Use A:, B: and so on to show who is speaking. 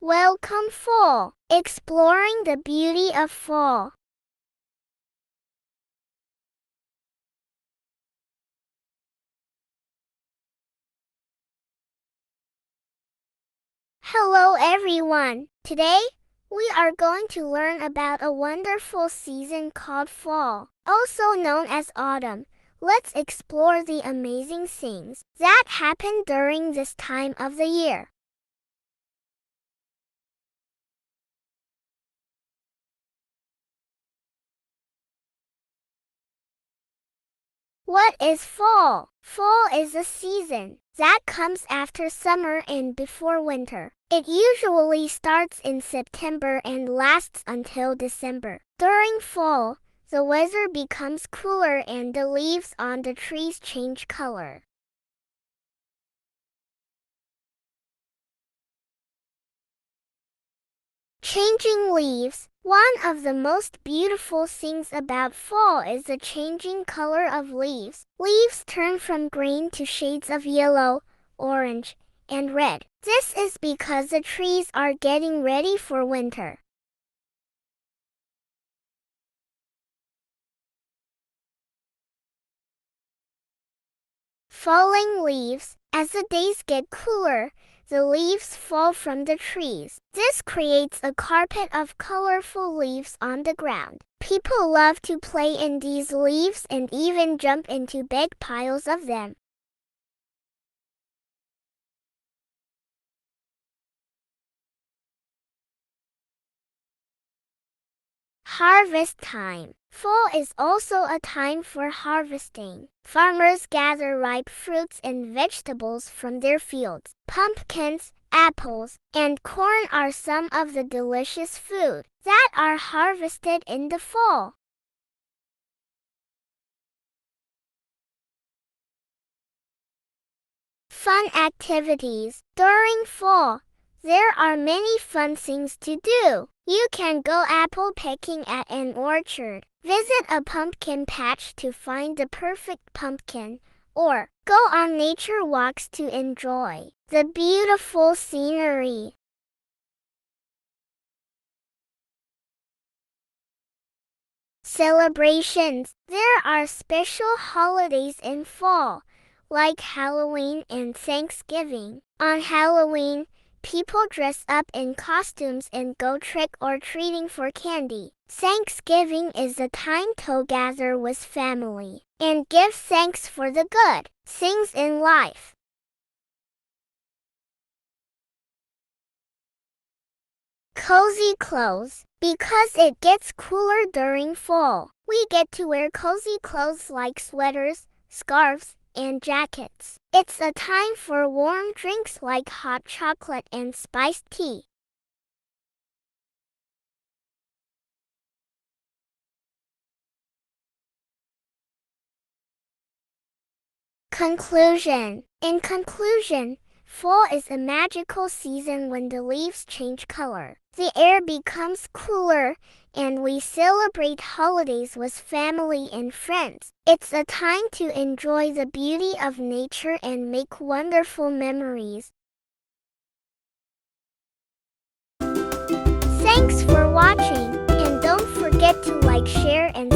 A: Welcome fall, exploring the beauty of fall. Hello everyone. Today, we are going to learn about a wonderful season called fall, also known as autumn. Let's explore the amazing things that happen during this time of the year. What is fall? Fall is a season that comes after summer and before winter. It usually starts in September and lasts until December. During fall, the weather becomes cooler and the leaves on the trees change color. Changing leaves. One of the most beautiful things about fall is the changing color of leaves. Leaves turn from green to shades of yellow, orange, and red. This is because the trees are getting ready for winter. Falling leaves. As the days get cooler, the leaves fall from the trees. This creates a carpet of colorful leaves on the ground. People love to play in these leaves and even jump into big piles of them. Harvest time. Fall is also a time for harvesting. Farmers gather ripe fruits and vegetables from their fields. Pumpkins, apples, and corn are some of the delicious food that are harvested in the fall. Fun activities. During fall, there are many fun things to do. You can go apple picking at an orchard, visit a pumpkin patch to find the perfect pumpkin, or go on nature walks to enjoy the beautiful scenery. Celebrations. There are special holidays in fall, like Halloween and Thanksgiving. On Halloween, people dress up in costumes and go trick-or-treating for candy. Thanksgiving is the time to gather with family and give thanks for the good things in life. Cozy clothes. Because it gets cooler during fall, we get to wear cozy clothes like sweaters, scarves, and jackets. It's a time for warm drinks like hot chocolate and spiced tea. Conclusion. In conclusion, fall is a magical season when the leaves change color. The air becomes cooler, and we celebrate holidays with family and friends. It's a time to enjoy the beauty of nature and make wonderful memories. Thanks for watching, and don't forget to like, share, and